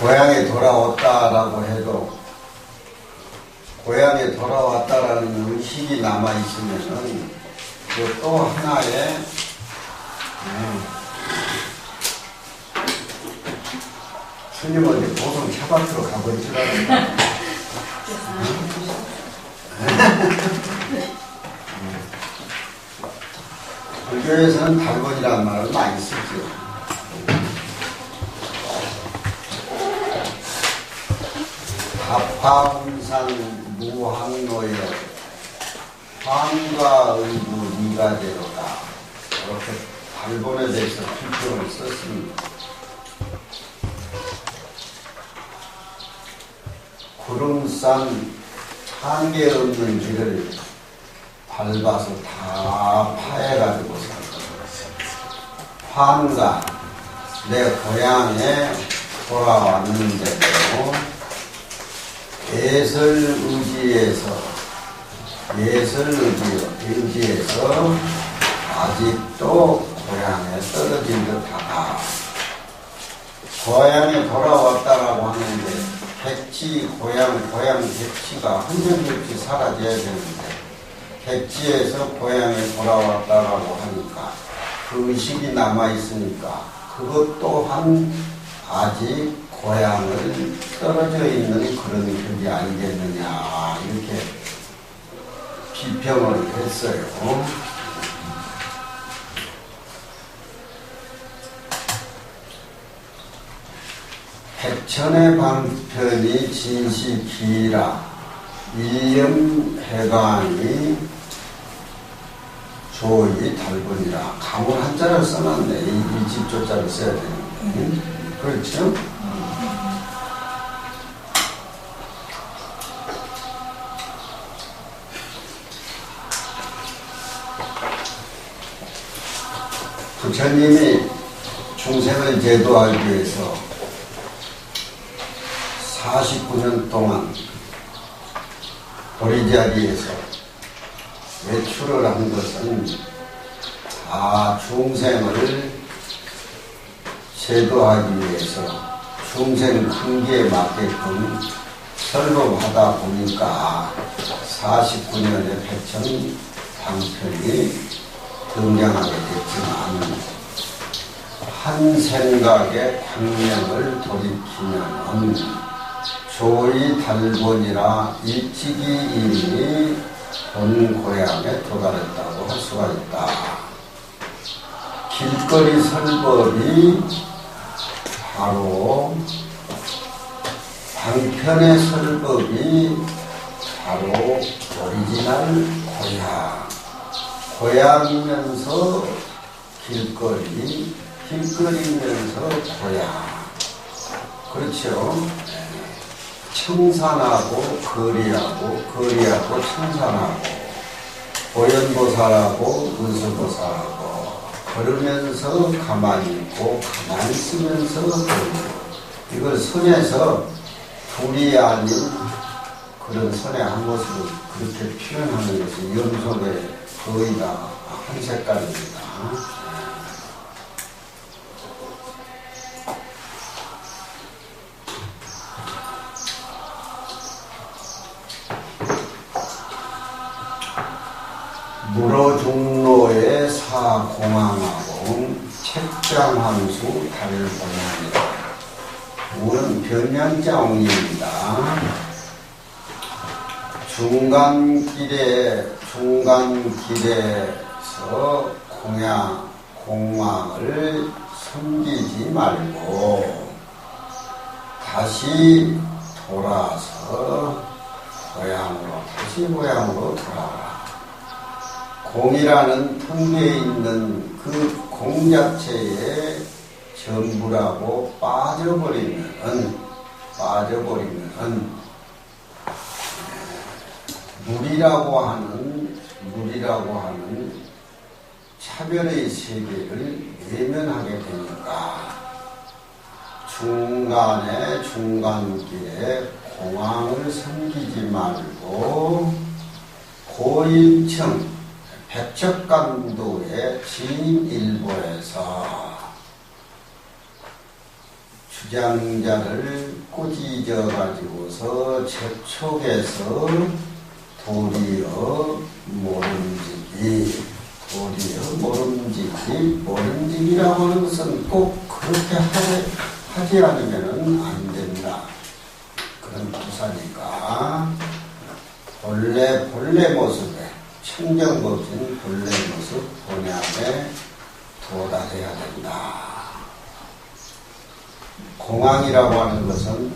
고향에 돌아왔다라고 해도 고향에 돌아왔다라는 의식이 남아있으면은 그 또 하나의 스님 어디 보성 차밭으로 가본 줄 알았다. 불교에서는 달건이라는 말을 많이 쓰죠. 다파훈산 무항노여 황과 의부 니가 되로다. 이렇게 달건에 대해서 필평을 썼습니다. 구름산 한계 없는 길을 밟아서 다 파해가지고 황가 내 고향에 돌아왔는데도 의지에서 아직도 고향에 떨어진 듯하다. 고향에 돌아왔다라고 하는데 객지, 고향 객지가 한정없이 사라져야 되는데 객지에서 고향에 돌아왔다라고 하니까 그 의식이 남아있으니까 그것 또한 아직 고향을 떨어져 있는 그런 격이 아니겠느냐 이렇게 비평을 했어요. 백천의 방편이 진시기라 일념해강이 조이 달분이라. 강을 한자를 써놨네. 이 집조자를 써야 되는데. 그렇죠? 부처님이 중생을 제도하기 위해서 49년 동안 보리자리에서 외출을 한 것은 다 중생을 제도하기 위해서 중생 한계에 맞게끔 설법하다 보니까 49년의 백천 방편이 등장하게 됐지만 한 생각의 광명을 돌이키면 조이 달본이라 일찍이 이미 본 고향에 도달했다고 할 수가 있다. 길거리 설법이 바로 방편의 설법이 바로 오리지널 고향이면서 길거리면서 고향. 그렇죠? 청산하고 거리하고 청산하고 보현보살하고 은수보살하고 걸으면서 가만히 있고 가만히 있으면서 걸고 이걸 선에서 둘이 아닌 그런 선의 한 모습을 그렇게 표현하는 것이 염속의 거의 다 한 색깔입니다. 무로중로의 사공항하고 책장함수 달본입니다. 우는 변명자옹입니다. 중간길에서 공항을 섬기지 말고 다시 돌아서 고향으로 돌아오라. 공이라는 텅비에 있는 그 공 자체에 전부라고 빠져버리면 물이라고 하는 차별의 세계를 외면하게 되니까 중간길에 공항을 섬기지 말고 고일청 백척간도의 진일보에서 주장자를 꾸짖어 가지고서 재촉해서 도리어 모름지기, 모름지기라고 하는 것은 꼭 그렇게 하지 않으면 안 된다. 그런 부사니까 본래 모습에, 청정법진 본래 모습 본향에 도달해야 된다. 공항이라고 하는 것은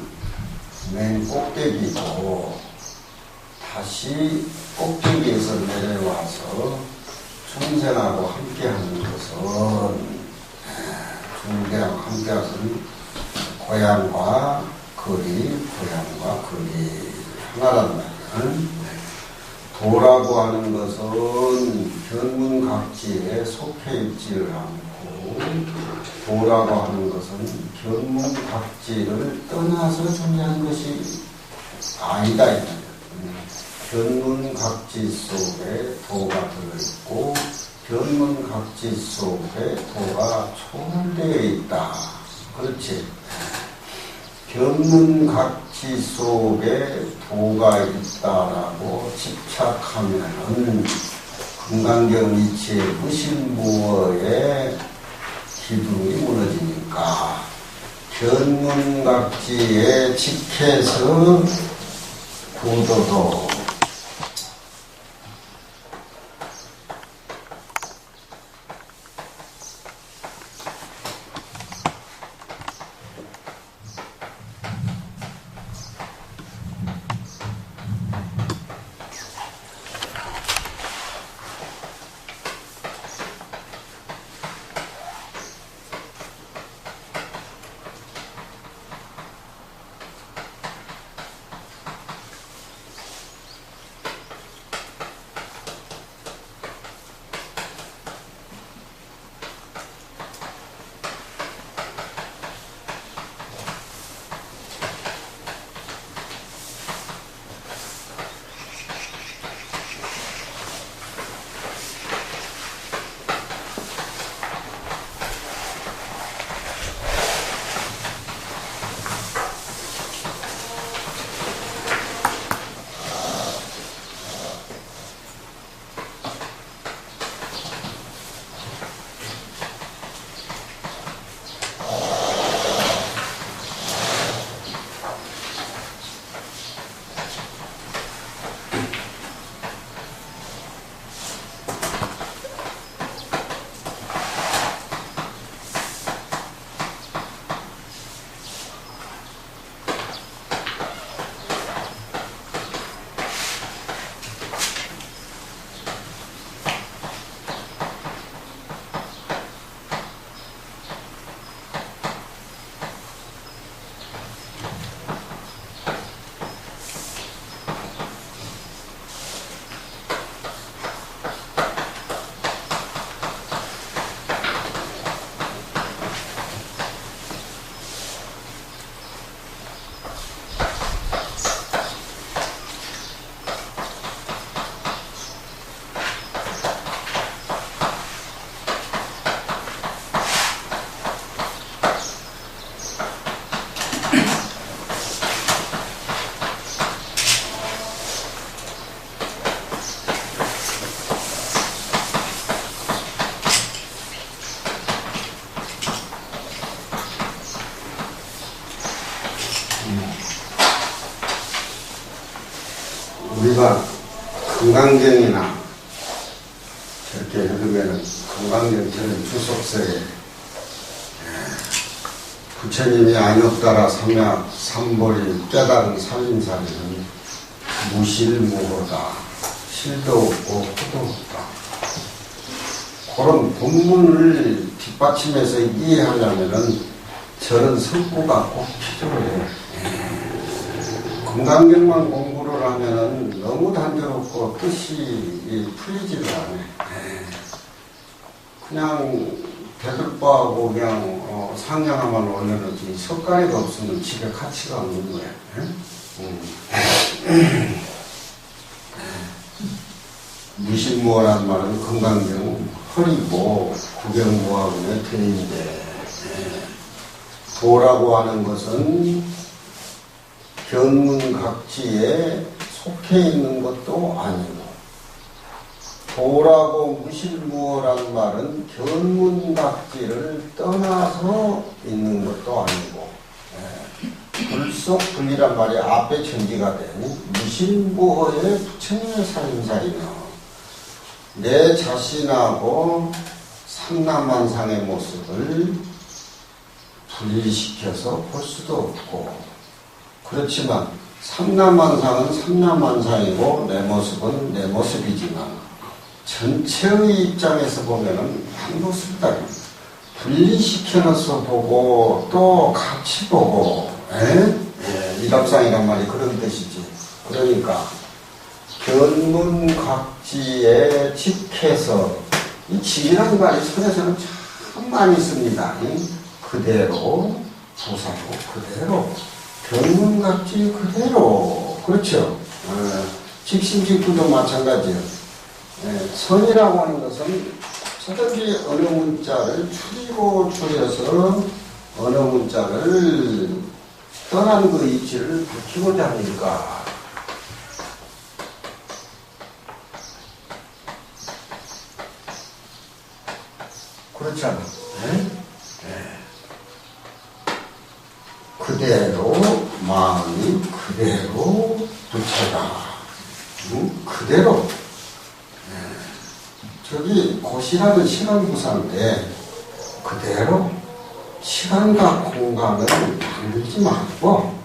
맨 꼭대기고 다시 꼭대기에서 내려와서 중생하고 함께하는 것은 중생하고 함께하는 고향과 거리 하나란 말이야. 도라고 하는 것은 견문각지에 속해 있지를 않고 도라고 하는 것은 견문각지를 떠나서 존재하는 것이 아니다. 견문각지 속에 도가 들어있고 견문각지 속에 도가 초월되어 있다. 그렇지. 견문각지 속에 도가 있다라고 집착하면은 금강경 이치의 무신무어의 기둥이 무너지니까 견문각지에 직해서 구도도 우리가 금강경이나 저렇게 읽으면 금강경 저런 주석서에 부처님이 안욕따라 삼약 삼보리 깨달은 살림살이는 무실무호다. 실도 없고 호도 없다. 그런 본문을 뒷받침해서 이해하려면은 저런 석구가 꼭 필요해. 금강경만 공부를 하면은 너무 단조롭고 뜻이 풀리지를 않아. 그냥 대들보하고 그냥 상냥함만 올려놓지 석가래가 없으면 집에 가치가 없는 거야. 무신무어란 말은 금강경 허리고 구경무하고의 편인데 도라고 하는 것은 견문각지에 속해 있는 것도 아니고, 도라고 무실무어란 말은 견문각지를 떠나서 있는 것도 아니고, 불속 불이란 말이 앞에 전기가 된 무실무어의 부처님의 살림살이며 내 자신하고 삼라만상의 모습을 분리시켜서 볼 수도 없고, 그렇지만 삼라만상은 삼라만상이고 내 모습은 내 모습이지만 전체의 입장에서 보면은 한 모습이다. 분리시켜서 보고 또 같이 보고, 일합상이란 말이 그런 뜻이지. 그러니까 견문각지에 직해서, 이 직이라는 말이 선에서는 참 많이 씁니다. 그대로, 부사고 그대로, 견문각지 그대로. 그렇죠. 직심직구도 마찬가지예요. 선이라고 하는 것은 서든지 어느 문자를 줄이고 줄여서 어느 문자를 떠난 그 이치를 밝히고자 하니까, 그렇잖아. 그대로 마음이 그대로 부처다. 그대로. 저기 고시라는 시간부사인데 그대로 시간과 공간을 만들지 말고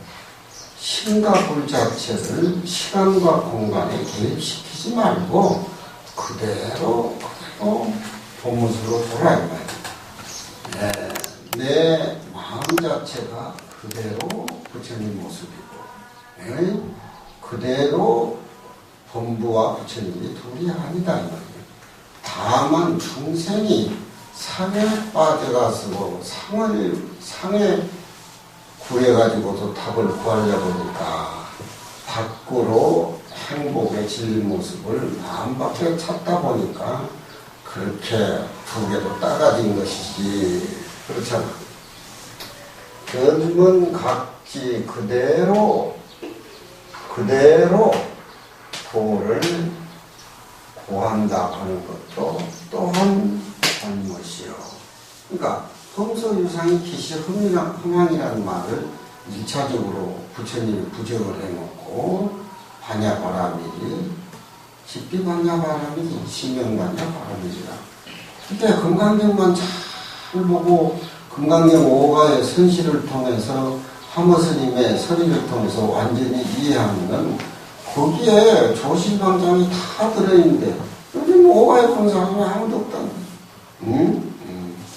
신과 불 자체를 시간과 공간에 개입시키지 말고 그대로 본모습으로 돌아야 말이야. 내 마음 자체가 그대로 부처님 모습이고, 그대로 본부와 부처님이 둘이 아니다 이 말이에요. 다만 중생이 상에 빠져가서 상에 구해가지고도 답을 구하려고 하니까 밖으로 행복의 진리 모습을 마음밖에 찾다 보니까 그렇게 두 개도 따가진 것이지. 그렇잖아. 견문각지 그대로 도를 구한다 하는 것도 또한 잘못이요. 그러니까 험서유상이 기시 흠양이라는 말을 1차적으로 부처님이 부정을 해놓고 반야바라밀이 집비반야바라밀이 신명반야바라밀이라. 그때 금강경만 잘 보고 금강경 5가의 선시를 통해서 하머스님의 서리를 통해서 완전히 이해하면 거기에 조실방장이 다 들어있는데 요즘 5가에 본 사람이 아무도 없다는 거야.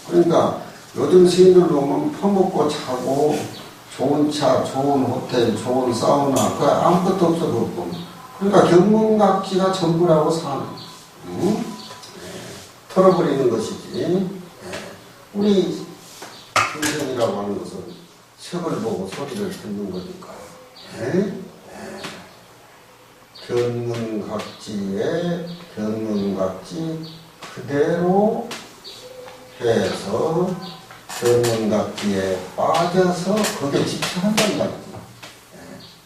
그러니까 요즘 스님들 보면 퍼먹고 자고 좋은 차, 좋은 호텔, 좋은 사우나 그 아무것도 없어도 없고, 그러니까 견문각지가 전부라고 사는 털어버리는 것이지. 우리 중생이라고 하는 것은 색을 보고 소리를 듣는 거니까. 견문각지에 견문각지 그대로 해서 견문각지에 빠져서 거기에 집착한다는 말이지.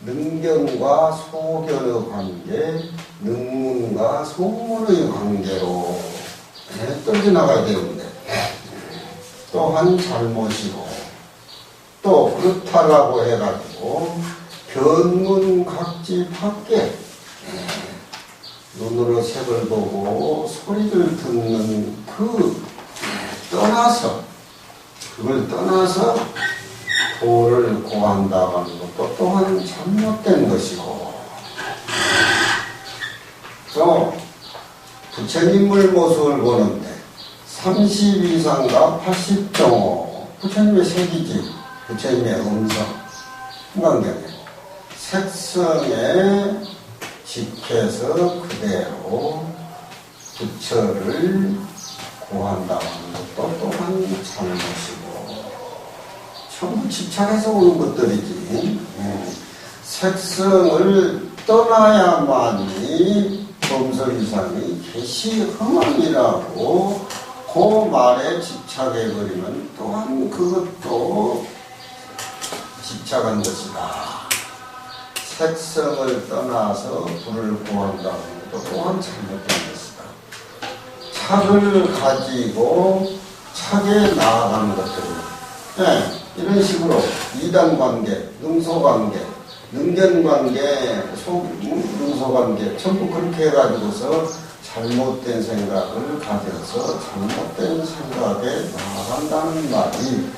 능견과 소견의 관계, 능문과 소문의 관계로 떨어져나가야 되는데 또한 잘못이고, 또 그렇다라고 해가지고 견문각지 밖에 눈으로 색을 보고 소리를 듣는 그걸 떠나서 도를 고한다고 하는 것도 또한 잘못된 것이고, 또 부처님의 모습을 보는데 32상과 80정호 부처님의 색이지, 부처님의 음성 금강경에 색성에 직해서 그대로 부처를 구한다고 하는 것도 또한 잘못이고, 전부 집착해서 오는 것들이지. 색성을 떠나야만이 범설이상이 개시흠왕이라고 그 말에 집착해버리면 또한 그것도 시작한 것이다. 색성을 떠나서 불을 구한다는 것도 또한 잘못된 것이다. 착을 가지고 착에 나아가는 것들, 네, 이런 식으로 이단관계, 능소관계, 능견관계, 능소관계 전부 그렇게 해가지고서 잘못된 생각을 가져서 잘못된 생각에 나아간다는 말이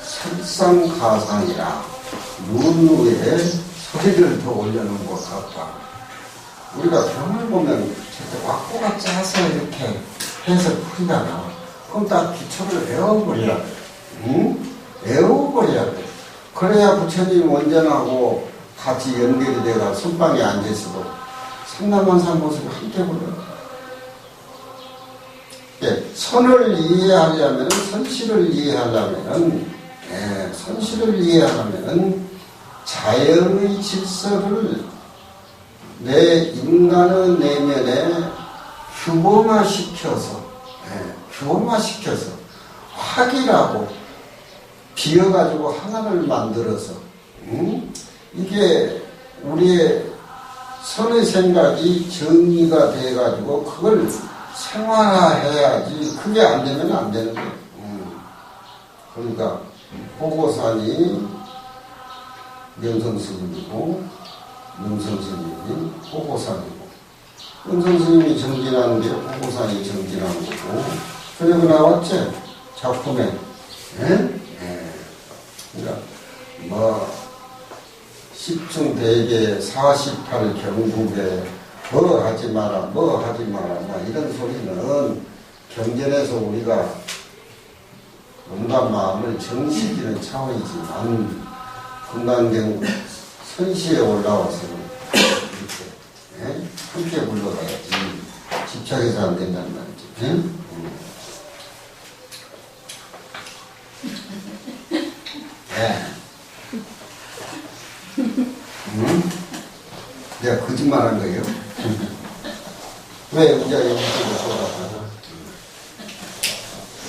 설상가상이라 눈 위에 소리를 더 올려놓은 것 같다. 우리가 병을 보면 이렇게 왁구가 짜서 이렇게 해서 풀잖아. 그럼 딱 기초를 외워버려야 돼. 응? 외워버려야 돼. 그래야 부처님 원전하고 같이 연결이 돼가 선방에 앉아있어도 삼남한산 모습을 함께 보려. 예, 선을 이해하려면, 선실을 이해하려면, 예, 선실을 이해하려면 자연의 질서를 내 인간의 내면에 규범화시켜서, 예, 규범화시켜서 확이라고 비어가지고 하나를 만들어서, 이게 우리의 선의 생각이 정의가 돼가지고 그걸 생활화해야지. 그게 안 되면 안 되는 거예요. 그러니까 호고산이 명성스님이고 명성스님이 호고산이고 명성스님이 정진하는 게 호고산이 정진하는 거고 그리고 나왔지 작품에. 예? 그러니까 뭐 10중 대계 48 경국에 뭐 하지 마라 뭐 하지 마라 뭐 이런 소리는 경전에서 우리가 온갖 마음을 정시키는 차원이지만 금강경 선시에 올라와서는 이렇게, 예? 함께 불러가야지 집착해서 안 된다는 말이지. 예? 내가 거짓말한 거예요? 왜 우리가 여기서 쏟아서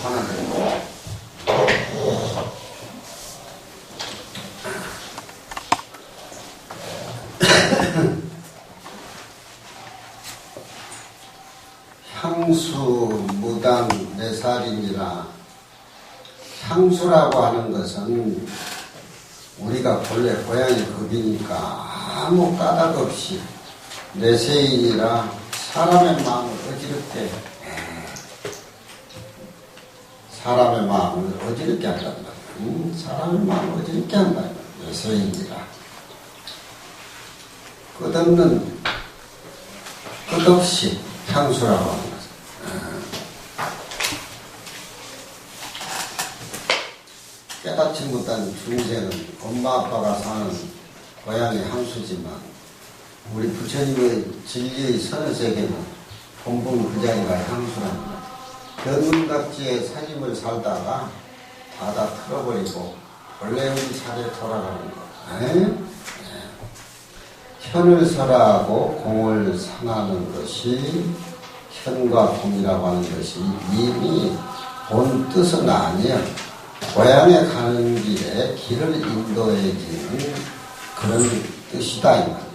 화나는 거야? 향수 무당 내살인이라 향수라고 하는 것은 우리가 본래 고향이 겁이니까 아무 까닭 없이 내세인이라 사람의 마음을 어지럽게 사람의 마음을 어지럽게 한단 말이야. 사람의 마음을 어지럽게 한다. 내세인이라 끝없이 향수라고 하는 거죠. 깨닫지 못한 중생은 엄마 아빠가 사는 고향의 향수지만 우리 부처님의 진리의 선세계는 본분 그 자리가 향수랍니다. 견문각지의 살림을 살다가 다 틀어버리고 원래 우리 자리에 돌아가는 거. 현을 설하고 공을 산하는 것이 현과 공이라고 하는 것이 이미 본 뜻은 아니야. 고향에 가는 길에 길을 인도해주는 그런 뜻이다 이 말이에요.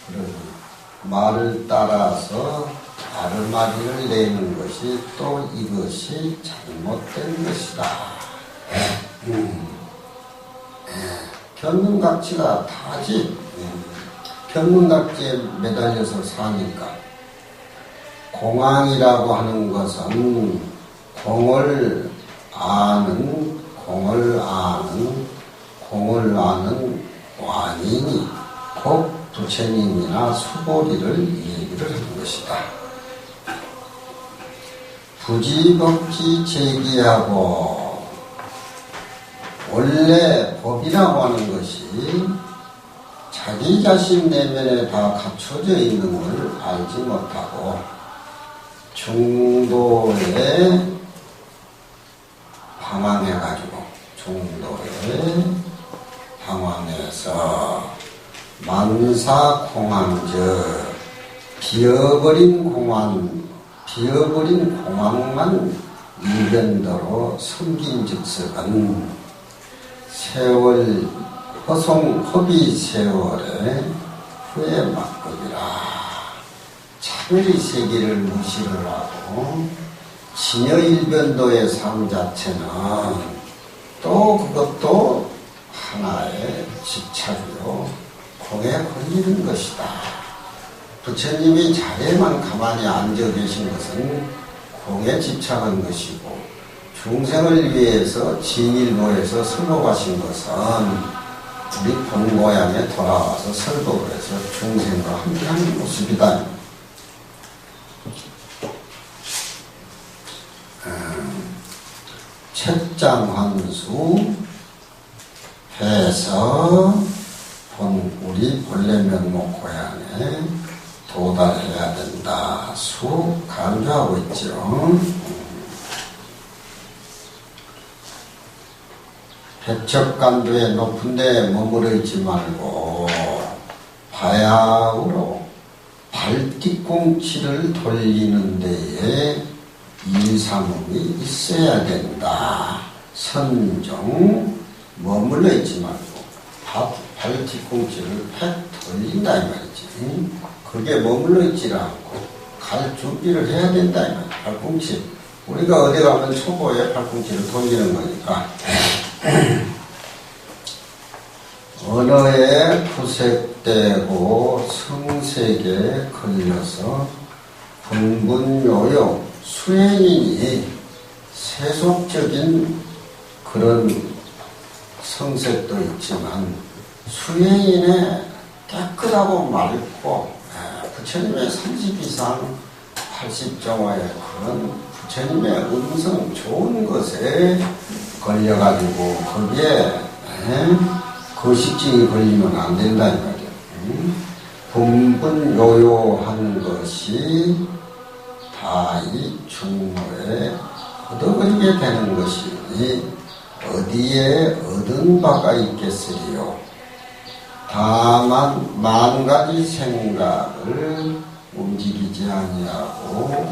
그런 말을 따라서 아르마리를 내는 것이 또 이것이 잘못된 것이다. 견문각지가 다지. 견문각지에 매달려서 사니까 공황이라고 하는 것은 공을 아는 완인이 곧 부처님이나 수보리를 얘기를 하는 것이다. 부지법지 제기하고 원래 법이라고 하는 것이 자기 자신 내면에 다 갖춰져 있는 걸 알지 못하고 중도에 방황해가지고 중도에 방황해서 만사공황적 비어버린 공황만 일변도로 섬긴즉석은 세월 허비 세월에 후에 막급이라. 차별이 세기를 무시를 하고 진여일변도의 삶 자체는 또 그것도 하나의 집착이요 공에 걸리는 것이다. 부처님이 자리에만 가만히 앉아 계신 것은 공에 집착한 것이고, 중생을 위해서 진일보에서 설법하신 것은 우리 본고향에 돌아와서 설법을 해서 중생과 함께하는 모습이다. 책장환수 해서 우리 본래 면목 고향에 도달해야 된다. 수 강조하고 있죠. 백척간도에 높은 데 머무르 있지 말고 바야흐로 발뒤꿈치를 돌리는 데에 일삼음이 있어야 된다. 선종 머물러 있지 말고 발뒤꿈치를 팩 돌린다 이 말이지. 그게 머물러 있지 않고 갈 준비를 해야 된다 이 말이야. 발꿈치. 우리가 어디 가면 초보에 발꿈치를 돌리는 거니까. 언어에 푸색되고 성색에 걸려서 분분요요 수행인이 세속적인 그런 성색도 있지만 수행인의 깨끗하고 맑고 부처님의 30 이상 80정화의 그런 부처님의 음성 좋은 것에 걸려가지고 거기에 거식증이 걸리면 안 된다 이 말이야. 분분요요한 것이 다 이 중물에 얻어걸리게 되는 것이니 어디에 얻은 바가 있겠으리요. 다만 만 가지 생각을 움직이지 아니하고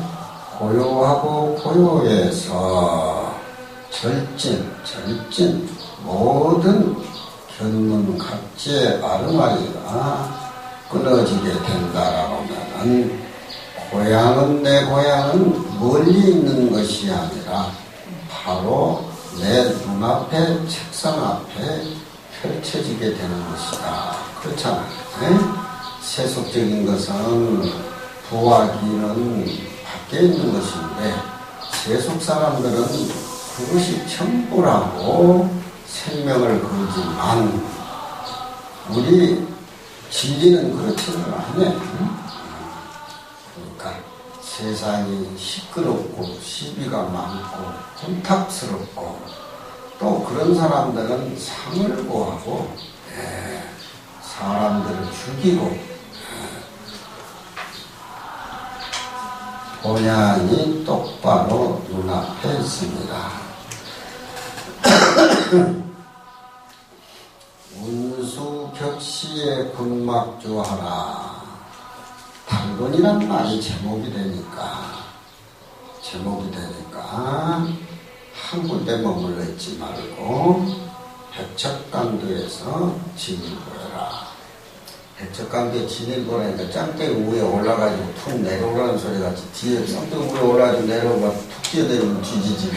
고요하고 고요해서 절진 모든 견문 각지의 아르마리가 끊어지게 된다라고 하면은 내 고향은 멀리 있는 것이 아니라 바로 내 눈앞에 책상 앞에 펼쳐지게 되는 것이다. 그렇잖아요. 세속적인 것은 부하기는 밖에 있는 것인데 세속 사람들은 그것이 전부라고 생명을 걸지만 우리 진리는 그렇지는 않네. 그러니까 세상이 시끄럽고 시비가 많고 혼탁스럽고 또 그런 사람들은 상을 구하고 사람들을 죽이고 본향이 똑바로 눈앞에 있습니다. 운수 격시에 군막주하라. 단군이란 말이 제목이 되니까 한 군데 머물러 있지 말고 백척간도에서 진일보해라. 백척간도에 진일보라니까 짱대기 위에 올라가지고 툭 내려오라는 소리 같이 뒤에 짱대기 위에 올라가지고 내려오면 툭 뛰어내리면 뒤지지.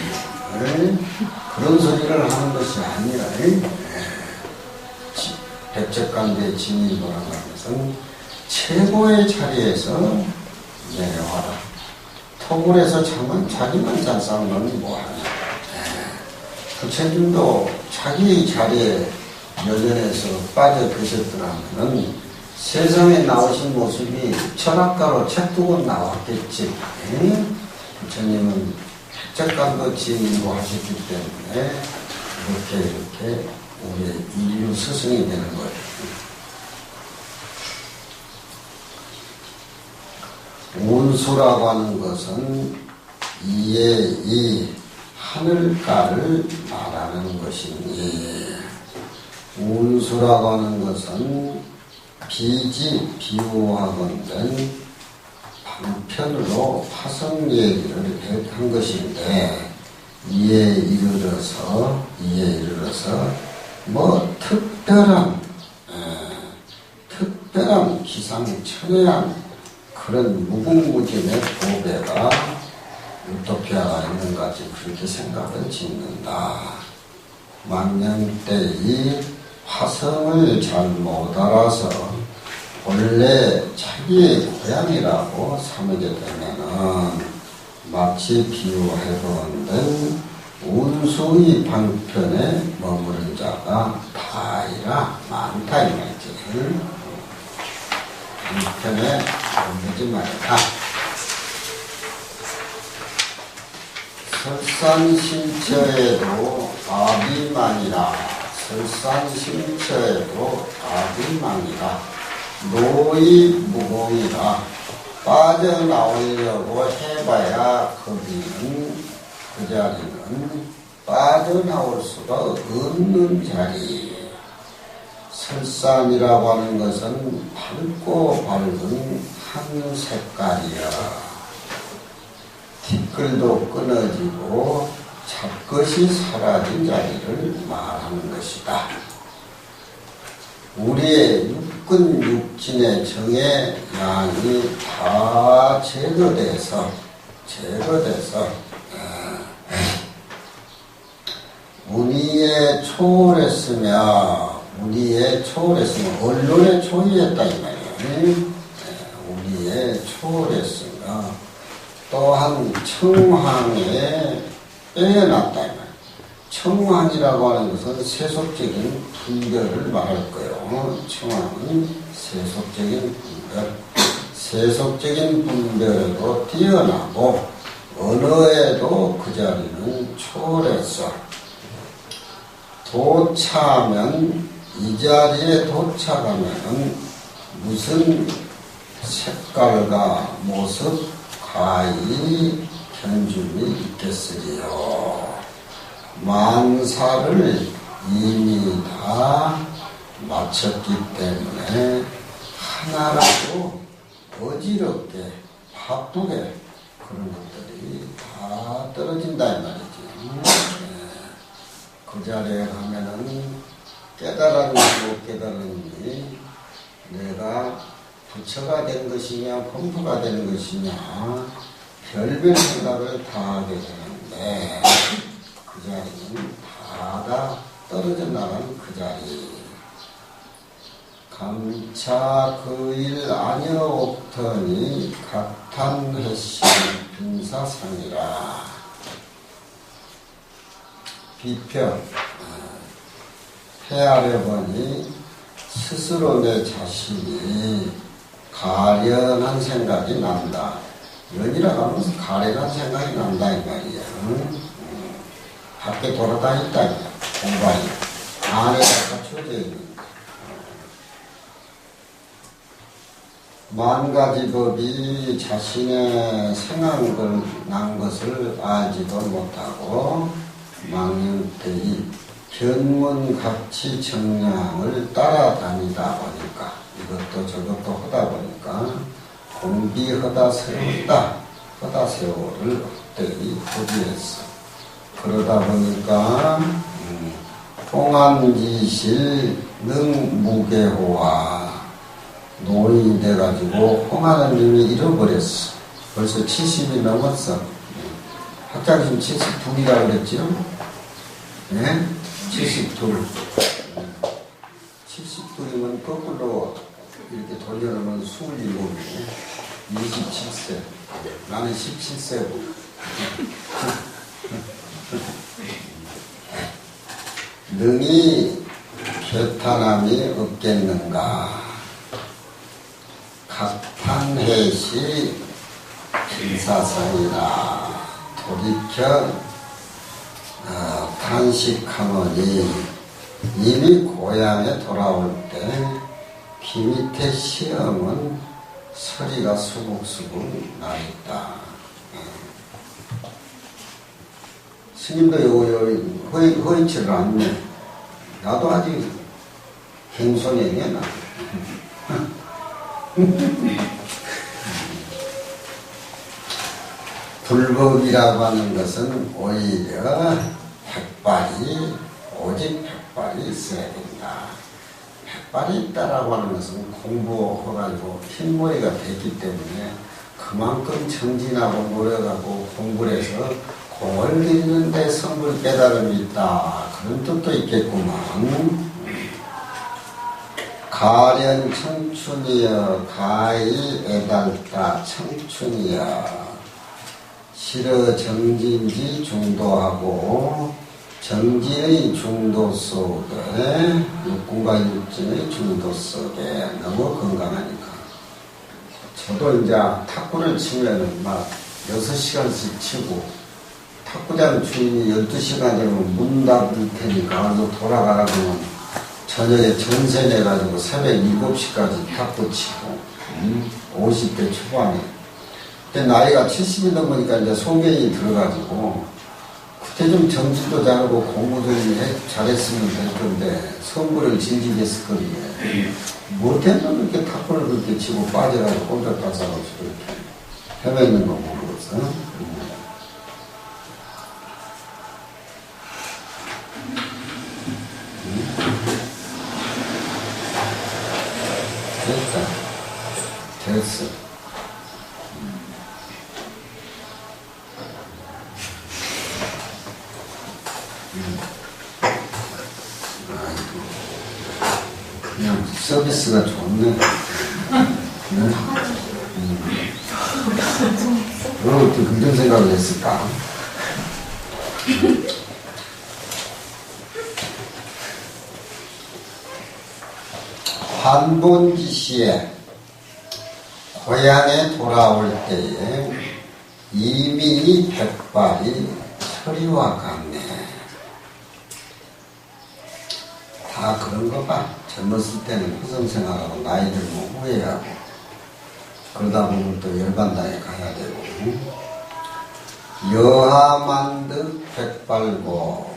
그런 소리를 하는 것이 아니라 백척간도에 진일보라는 것은 최고의 자리에서 내려와라. 토굴에서 자기만 잘 싸우면 뭐하냐. 부처님도 자기 자리에 연연해서 빠져 계셨더라면 세상에 나오신 모습이 철학가로 책 두고 나왔겠지. 부처님은 백척간도 진일보 하셨기 때문에 이렇게 우리의 인류 스승이 되는 거예요. 운수라고 하는 것은 이 하늘가를 말하는 것이니, 운수라고 하는 것은 비유하건된 방편으로 파성 얘기를 한 것인데, 이에 이르러서 뭐 특별한 기상천외한 그런 무궁무진의 보배가 유토피아가 있는 것같이 그렇게 생각을 짓는다. 망명때의 화성을 잘 못 알아서 본래 자기의 고향이라고 삼게 되면은 마치 비유해본된 운수의 방편에 머무른 자가 다이라 많다 이 말이지. 방편에 머무르지 말라. 설산심처에도 아비망이라. 설산심처에도 아비망이라. 노이 무공이라. 빠져나오려고 해봐야 거기는 그 자리는 빠져나올 수가 없는 자리. 설산이라고 하는 것은 밝고 밝은 한 색깔이야. 티끌도 끊어지고 잡것이 사라진 자리를 말하는 것이다. 우리의 육근 육진의 정의 양이 다 제거돼서 문의에 초월했으면 언론에 초월했다 이 말이야. 우리에 초월했으면 또한 청황에 빼어났다 이 말이야. 청황이라고 하는 것은 세속적인 분별을 말할 거예요. 청황은 세속적인 분별. 세속적인 분별에도 뛰어나고 언어에도 그 자리는 초월했어. 도착하면 이 자리에 도착하면은 무슨 색깔과 모습 가히 견줌이 있겠으리요. 만사를 이미 다 마쳤기 때문에 하나라도 어지럽게 바쁘게 그런 것들이 다 떨어진다 이 말이지. 그 자리에 가면은 깨달았니 못 깨달았니, 내가 부처가 된 것이냐 범부가 된 것이냐 별별 생각을 다 하게 되는데 그 자리는 다 떨어져 나간 그 자리. 감차 그 일 아니어 옥터니 각탄해시 빈사상이라. 비평. 헤아려보니 스스로 내 자신이 가련한 생각이 난다. 연이라고 하면서 가련한 생각이 난다 이 말이야. 밖에 돌아다녔다 공간이 안에 갖춰져 있는. 만 가지 법이 자신의 생각을 난 것을 알지도 못하고 망령때의 견문각치 정량을 따라다니다 보니까 이것도 저것도 하다 보니까 공비하다 세월을 헛되이 허비했어. 그러다 보니까 홍안지실 능무계호와 노인이 돼가지고 홍하는 님이 잃어버렸어. 벌써 70이 넘었어. 학자님 72이라고 그랬죠? 네? 72. 72이면 거꾸로 이렇게 돌려놓으면 27이네. 27세. 나는 17세고. 능히 개탄함이 없겠는가. 각탄해시 빈사상이라. 돌이켜 탄식하노니 이미 고향에 돌아올 때 비 밑에 시험은 소리가 수북수북 나있다. 스님도 요거 허이치를 않네. 나도 아직 행손이냐 나. 불법이라고 하는 것은 오히려 오직 백발이 있어야 된다. 백발이 있다라고 하는 것은 공부해가지고 흰머리가 됐기 때문에 그만큼 정진하고 노력하고 공부를 해서 공을 들이는데 성불 깨달음이 있다. 그런 뜻도 있겠구만. 가련 청춘이여 가히 애달다 청춘이여 실어 정진지 중도하고 정진의 중도 속에 육군과 육진의 중도 속에 너무 건강하니까 저도 이제 탁구를 치면은 막 6시간씩 치고 탁구장 주인이 12시간 되면 문 닫을 테니까 가서 돌아가라 그러면 저녁에 전세 내가지고 새벽 7시까지 탁구 치고 50대 초반에 그때 나이가 70이 넘으니까 이제 소변이 들어가지고 그때 좀 정신도 잘하고 공부도 잘했으면 될 건데 선물을 질질 했을 거리에 못했는 이렇게 탁구를 그렇게 치고 빠져가지고 꼼짝 빠져가지고 이렇게 헤매는 거 모르겠어. 됐어. 그냥 서비스가 좋네. 왜 어떻게 그런 생각을 했을까? 환본기시에 고향에 돌아올 때에 이미 백발이 서리와 같네. 다 그런 거 봐. 젊었을 때는 후성생활하고 나이 들면 후회하고 그러다 보면 또 열반당에 가야 되고 여하만득 백발고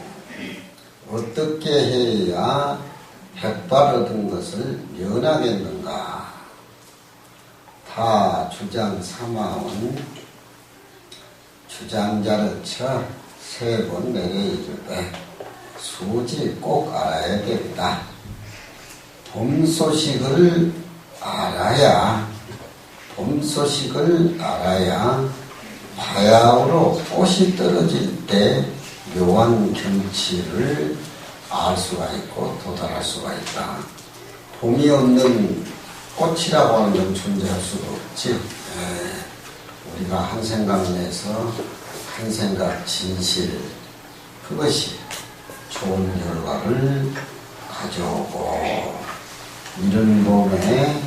어떻게 해야 백발 얻은 것을 면하겠는가. 다 주장 삼아온 주장자를 쳐 세 번 내려이르되 수지 꼭 알아야 된다. 봄 소식을 알아야 바야흐로 꽃이 떨어질 때 묘한 경치를 알 수가 있고 도달할 수가 있다. 봄이 없는 꽃이라고 하는 건 존재할 수가 없지. 우리가 한 생각 내서 한 생각 진실 그것이 좋은 결과를 가져오고 이른 봄에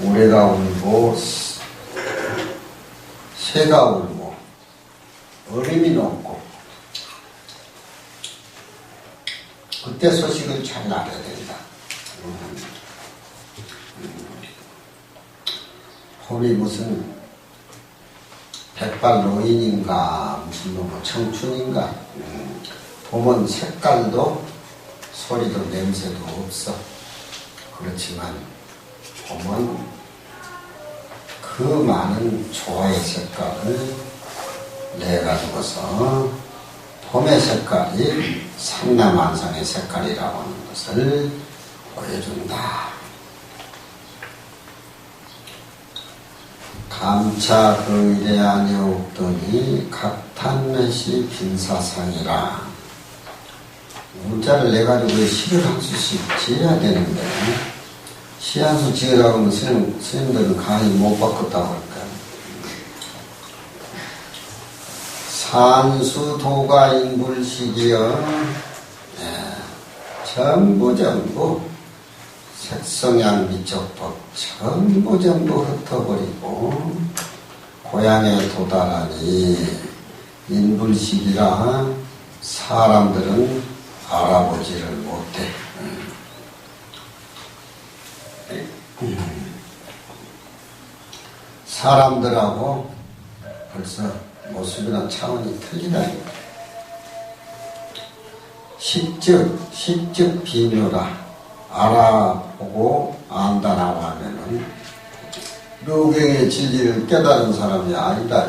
올해가 울고 새가 울고 얼음이 녹고 그때 소식을 잘 알아야 된다. 봄이 무슨 백발 노인인가 무슨 뭐 청춘인가. 봄은 색깔도 소리도 냄새도 없어. 그렇지만 봄은 그 많은 조화의 색깔을 내가지고서 봄의 색깔이 산나만상의 색깔이라고 하는 것을 보여준다. 감차 그 일에 아니었더니 각탄매시 빈사상이라. 문자를 내가지고 시를 한 수씩 지어야 되는데 시 한 수 지으라고 하면 스님들은 강의 못 바꿨다고 할까. 산수도가 인불식이여 전부 색성향 미적법 전부 흩어버리고 고향에 도달하니 인불식이라 사람들은 알아보지를 못해. 사람들하고 벌써 모습이나 차원이 틀리다. 식즉 비묘라. 알아보고 안다라고 하면은 묘경의 진리를 깨달은 사람이 아니다.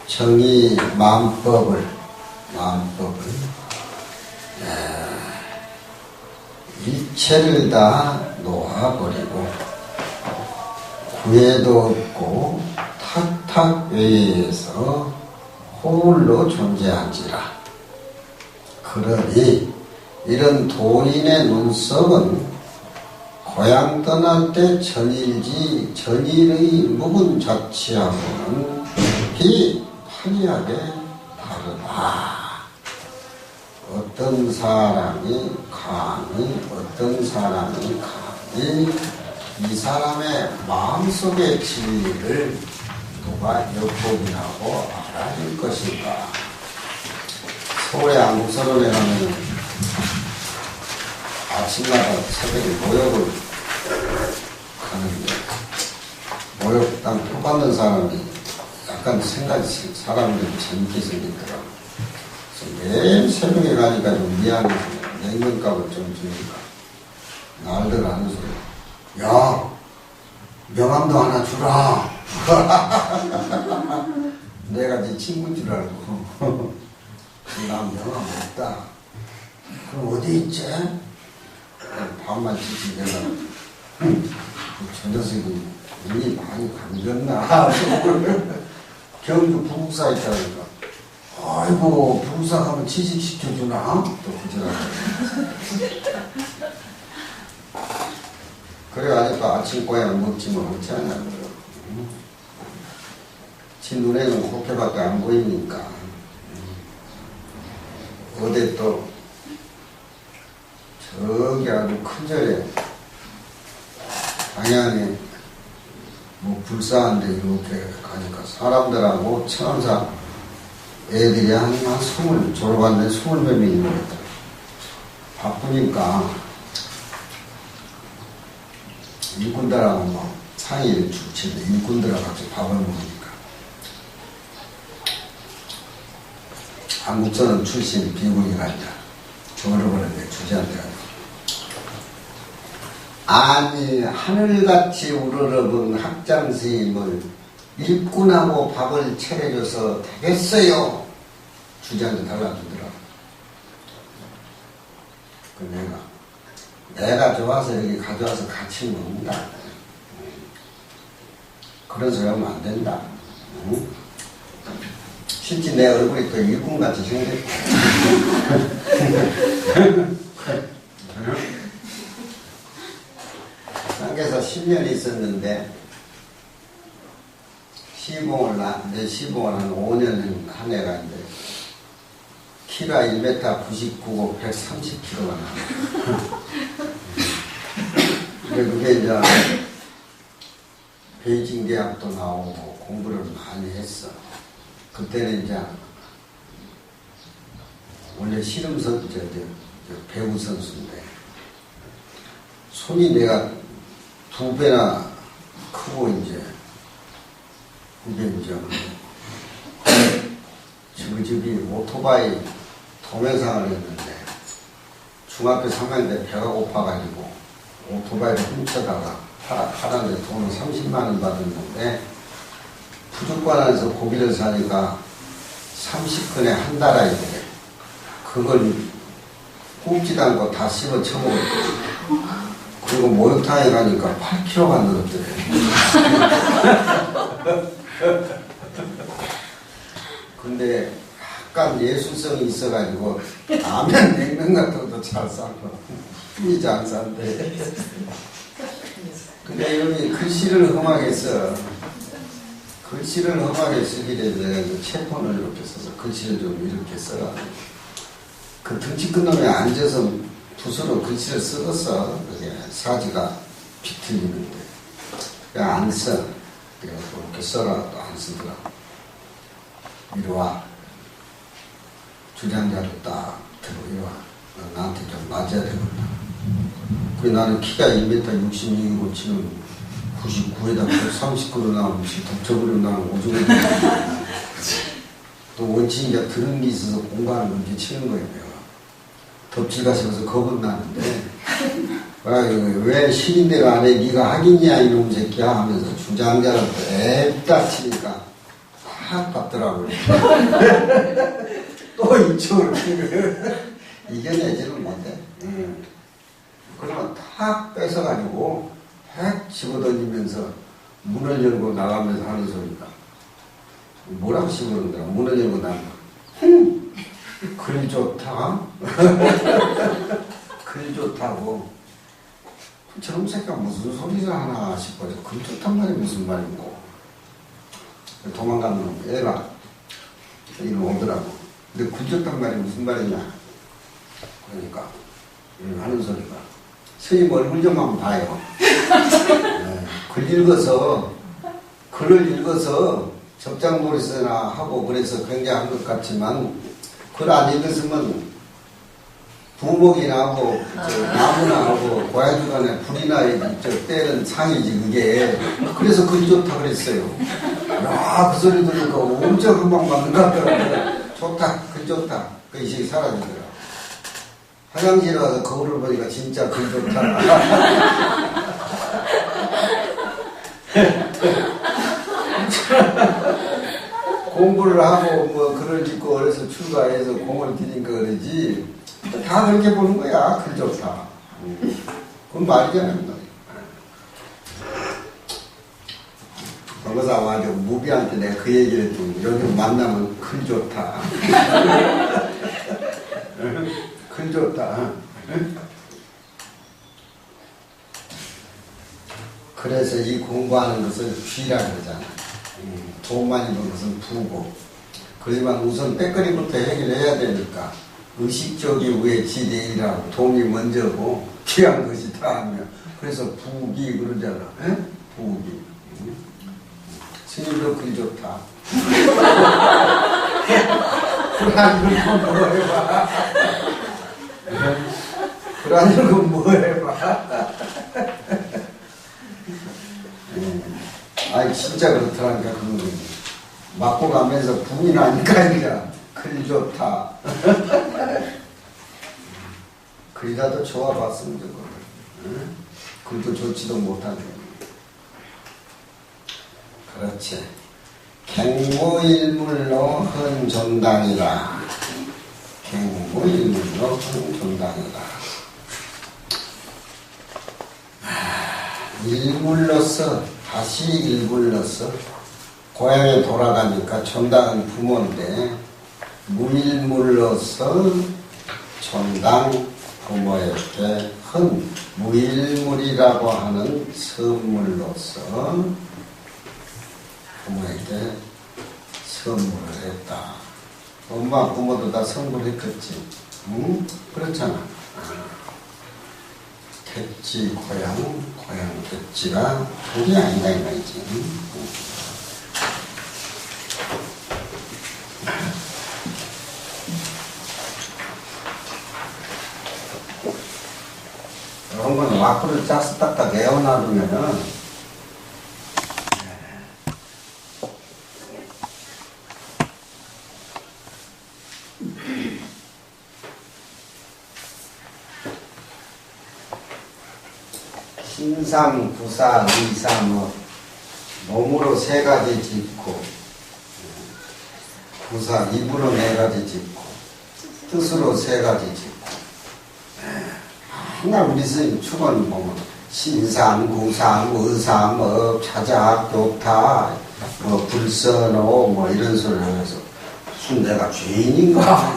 정의 만법을 일체를 다 놓아버리고 구애도 없고 탁탁외에서 홀로 존재한지라. 그러니 이런 도인의 눈썹은 고향 떠날 때 전일지 전일의 묵은 자취하고는 판이하게 다르다. 어떤 사람이 강히 어떤 사람이 강히 이 사람의 마음속의 진리를 누가 엿보기하고 알아낼 것인가. 서울의 안국서론에 가면 아침마다 새벽에 모욕을 하는데 모욕당 표받는 사람이 약간 생각이 사람들이 재밌게 생기더라고. 그래서 매일 새벽에 가니까 좀 미안해서 냉면값을 좀 주니까 날들 하는 소리. 야, 명함도 하나 주라. 내가 네 친구인 줄 알고. 난 명함 없다. 그럼 어디 있지? 밤만 지치 내가 저 녀석이 눈이 많이 감겼나? 경주 부국사 있다니까. 아이고 부국사 가면 취직시켜주나? 또 그러더라고요. 그래가지고 아침 고향 먹지만 어찌 하냐고요. 지 눈에는 호패밖에 안 보이니까. 어디 또 저기 아주 큰 절에 방향에 뭐 불사한데 이렇게 가니까 사람들하고 천원사 애들이 한 20 졸업하는데 20몇 명이 있는 것 같아요. 바쁘니까 일꾼들하고 뭐 상의를 주치는데 일꾼들하고 같이 밥을 먹으니까 한국전은 출신 비구니가 있다. 졸업하는데 주제한테 아니 하늘같이 우러러본 학장스님을 일꾼하고 밥을 차려줘서 되겠어요. 주제한테 달라주더라. 그 내가 좋아서 여기 가져와서 같이 먹는다. 그런 소리 하면 안 된다. 응? 실제 내 얼굴이 또 일꾼같이 생겼다. 상계에서 10년 있었는데 내 시봉을 한 5년 한 애가 있는데 키가 1m 99고 130kg가 나와. 그게 이제 베이징 대학도 나오고 공부를 많이 했어. 그때는 이제 원래 씨름 선수, 배구 선수인데 손이 내가 2배나 크고 이제 저기 오토바이 동영상을 했는데 중학교 3학년 때 배가 고파가지고 오토바이를 훔쳐다가 팔았는데 돈을 30만 원 받았는데 푸주관에서 고기를 사니까 30근에 한 달 아이 돼. 그걸 굽지도 않고 다 씹어 쳐먹었대. 그리고 목욕탕에 가니까 8kg가 늘었더래. 근데 약간 예술성이 있어가지고 라면 냉면 같은 것도 잘 싸고 힘이 잘 산대. 근데 여기 글씨를 험하게 써. 글씨를 험하게 쓰기에 대해서 체폰을 이렇게 써서 글씨를 좀 이렇게 써라. 그 등치 큰 놈이 앉아서 붓으로 글씨를 쓰겠어. 그게 사지가 비틀리는데. 그냥 안 써. 그래서 이렇게 써라. 또 안 쓰더라. 이리 와. 주장자로 딱 들어. 이리 와. 나한테 좀 맞아야 되겠다. 그 나는 키가 1m 66이고 지금 99에다 130kg 나오면 덮쳐버리고 나는 오줌을 또 원칙이 이제 들은 게 있어서 공간을 그렇게 치는 거예요. 내가. 덮치가 싶어서 겁은 나는데 왜 신인대로 안 해? 네가 하겠냐 이놈 새끼야 하면서 주장자를 앱딱 치니까 탁 받더라고요. 또 이쪽으로 이겨내지는 못해. 그러면 탁 뺏어가지고 탁 집어던지면서 문을 열고 나가면서 하는 소리가 뭐라고 씹어놓더라. 문을 열고 나가. 글 좋다. 글 좋다고. 저놈 새끼가 무슨 소리를 하나 싶어서 글 좋단 말이 무슨 말이고. 도망가는 놈, 애가 이리 오더라고. 근데 글 좋단 말이 무슨 말이냐. 그러니까 하는 소리가 스님 얼굴 좀 한번 봐요. 네, 글을 읽어서 접장놀이서나 하고 그래서 굉장한 것 같지만 글 안 읽었으면 부목이나 하고 나무나 하고 고양이간에 불이나 때는 상이지 그게. 그래서 글이 좋다 그랬어요. 야, 그 소리 들으니까 엄청 금방 맞는 것 같더라고요. 좋다, 글 좋다. 그 의식이 사라지더라. 화장실에 가서 거울을 보니까 진짜 글 좋다. 공부를 하고 뭐 글을 읽고 어려서 출가해서 공을 들이니까 그러지 다 그렇게 보는 거야. 글 좋다. 그건 말이잖아요. 변호사 와가지고 무비한테 내가 그 얘기를 했더니 여기 만나면 글 좋다. 글 좋다. 그래서 이 공부하는 것을 쥐라 그러잖아. 돈 많이 버는 것은 부고. 그렇지만 우선 빼거리부터 해결해야 되니까 의식적이 왜 지대이라고 돈이 먼저고 귀한 것이 다하며 그래서 부기 그러잖아. 에? 부기. 스님도 글 좋다. 불안한 거 뭐 해봐. 불안한 거 뭐 해봐. 아니 진짜 그렇더라니까. 그런 거 맞고 가면서 붕이 나니까 이제 글 좋다. 글이라도 좋아봤으면 좋거든. 글도 좋지도 못하네. 그렇지. 갱무일물로 헌존당이라. 갱무일물로 헌존당이라. 일물로서 다시 일물로서 고향에 돌아가니까 존당은 부모인데 무일물로서 존당 부모에게 헌 무일물이라고 하는 선물로서 부모에게 선물을 했다. 엄마 부모도 다 선물했겠지. 응? 그렇잖아. 객지 고향 객지가 둘이 아닌가 이 말이지. 이런 건 와꾸를 짜서 딱딱 애워놔두면은 신삼, 구사, 의삼업 몸으로 3가지 짓고 구사, 입으로 4가지 짓고 뜻으로 3가지 짓고 맨날 우리 스님 축원 보면 신삼, 구삼, 의삼업, 차작, 교타 뭐 불선호 뭐 이런 소리를 하면서 무슨 내가 죄인인가?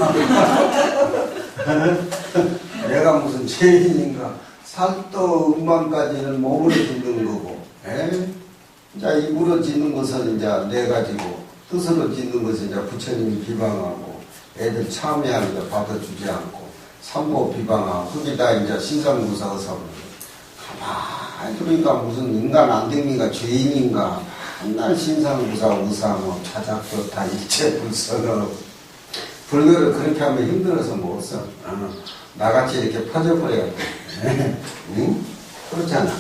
내가 무슨 죄인인가? 살도 음반까지는 몸으로 짓는 거고, 이제 입으로 짓는 것은 이제 4가지고, 뜻으로 짓는 것은 이제 부처님이 비방하고, 애들 참여하는 게 받아주지 않고, 삼보 비방하고, 그게 다 이제 신삼구사 의사고. 가만히 그러니까 무슨 인간 안 됩니까? 죄인인가? 맨날 신삼구사 의사뭐 차작교타 일체불선업. 불교를 그렇게 하면 힘들어서 못 써. 나같이 이렇게 퍼져버려야 돼. 응? 그렇잖아.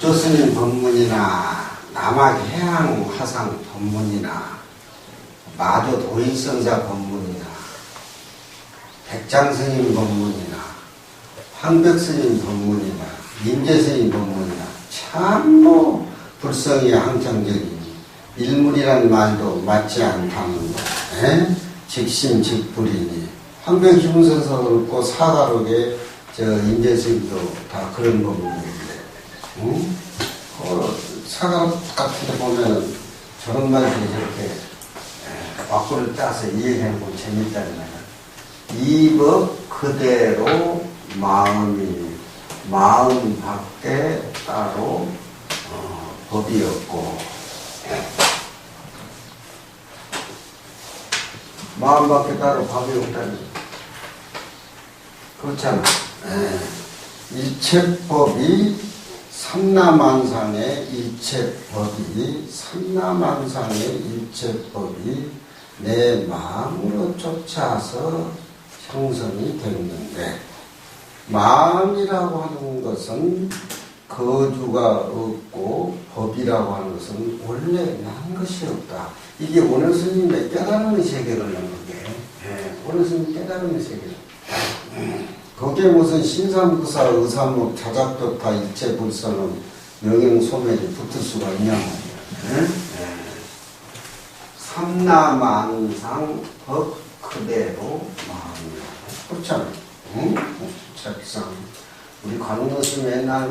국조스님 법문이나 남학 해양 화상 법문이나 마조 도인성사 법문이나 백장스님 법문이나 황백스님 법문이나 임재스님 법문이나 참뭐 불성이 항상적인 일물이란 말도 맞지 않다는 거. 직심 직불이니 황백희문선서 그렇고 사가록에 임재스님도 다 그런 법문인데 응? 사가록 같은 데 보면은 저런 말들이 이렇게 와꾸를 따서 이해해보면 재밌다는 거야. 이 법 그대로 마음 밖에 따로 법이 없고 마음 밖에 따로 법이 없다는 그렇잖아. 일체법이 삼라만상의 일체법이 내 마음으로 쫓아서 형성이 되는데 마음이라고 하는 것은 거주가 없고 법이라고 하는 것은 원래 난 것이 없다. 이게 원효 스님의 깨달음의 세계를 넣는 게 원효 스님 깨달음의 세계. 거기에 무슨 신삼구사 의삼목 자작도타 일체불선은 명행소멸이 붙을 수가 있냐 말이야. 삼라만상 법 그대로 마음이야. 그렇잖아. 응? 책상. 우리 관음스님 맨날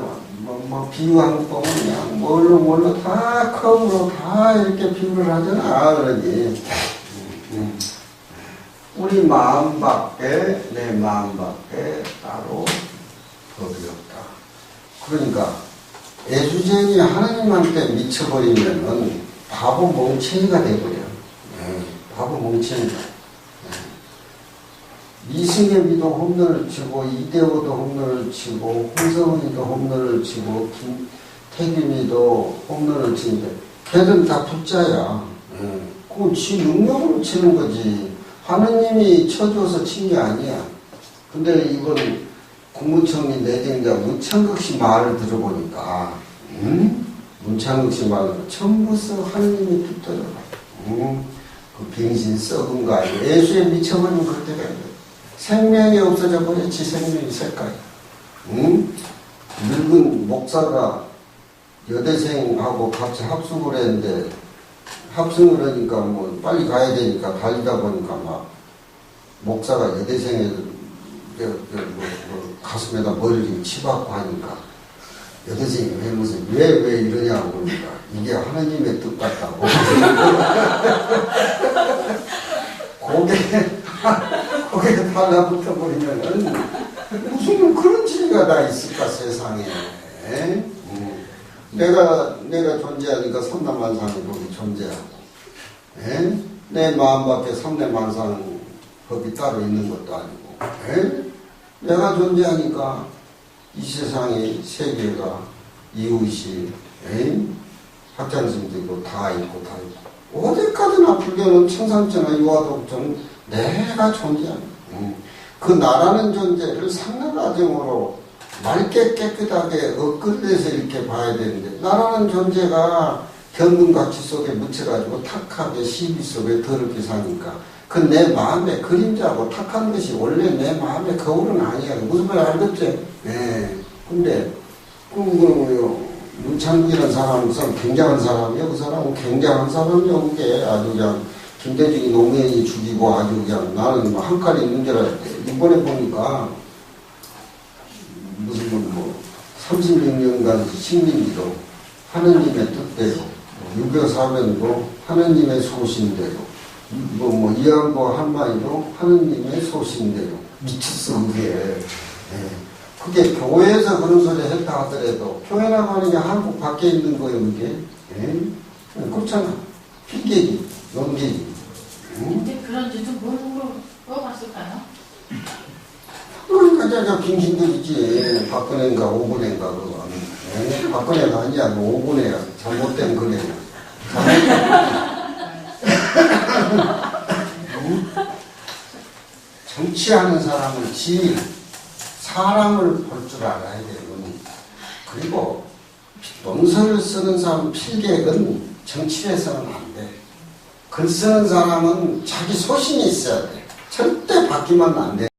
비유한 거 보면 그냥 뭘로 다 컵으로 다 이렇게 비유를 하잖아. 그러니. 우리 마음 밖에, 내 마음 밖에 따로 법이 없다. 그러니까 애주쟁이 하나님한테 미쳐버리면은 바보 멍청이가 돼버려. 바보 멍청이다. 이승엽이도 홈런을 치고 이대호도 홈런을 치고 홍성훈이도 홈런을 치고 김태균이도 홈런을 치는데 걔들은 다 붙자야. 그건 지 능력으로 치는 거지. 하느님이 쳐줘서 친 게 아니야. 근데 이번 국무총리 내정자 문창극 씨 말을 들어보니까 문창극 씨 말을 처음부터 하느님이 붙더라고. 그 병신 썩은 거 아니야. 예수에 미쳐버리면 그렇게 돼. 생명이 없어져 버렸지. 생명이 색깔이. 늙은 목사가 여대생하고 같이 합숙을 했는데 합숙을 하니까 뭐 빨리 가야 되니까 달리다 보니까 막 목사가 여대생의 가슴에다 머리를 치박고 하니까 여대생이 왜 이러냐고 그러니까 이게 하나님의 뜻 같다고. 고개 달라붙어 버리면은 무슨 그런 진리가 다 있을까 세상에. 내가 존재하니까 삼라만상의 법이 존재하고, 내 마음 밖에 삼라만상 법이 따로 있는 것도 아니고, 내가 존재하니까 이 세상의 세계가 이웃이, 학자님도 있고 다 있고. 어디까지나 불교는 청산증과 유화독증 내가 존재하는 그 나라는 존재를 상나가정으로 맑게 깨끗하게 엇글려서 이렇게 봐야 되는데 나라는 존재가 견문가치 속에 묻혀가지고 탁하게 시비 속에 더럽게 사니까 그 내 마음의 그림자고 탁한 것이 원래 내 마음의 거울은 아니야. 무슨 말 알겠지? 근데 문창국이라는 사람은 굉장한 사람이야. 그 사람은 굉장한 사람이야. 그게 아주 그냥 김대중이 노무현이 죽이고 아주 그냥 나는 한 칼이 있는 줄 알았대. 이번에 보니까 무슨 36년간 식민지도 하느님의 뜻대로 6.25사변도 하느님의 소신대로 이한보 한마디도 하느님의 소신대로 미쳤어 그게. 그게 교회에서 그런 소리 했다 하더라도 교회 나가는 게 한국 밖에 있는 거예요 그게. 그렇잖아. 피계기 연계기. 근데 그런 짓은 뭘로 봤을까요? 그러니까 빙신들이지. 박근혜인가 오근혜인가 그거. 박근혜가 아니야. 오근혜야. 잘못된 근혜야. 정치하는 사람은 사람을 볼 줄 알아야 되는. 그리고 논설을 쓰는 사람 필객은 정치에서는 안 돼. 글 쓰는 사람은 자기 소신이 있어야 돼. 절대 바뀌면 안 돼.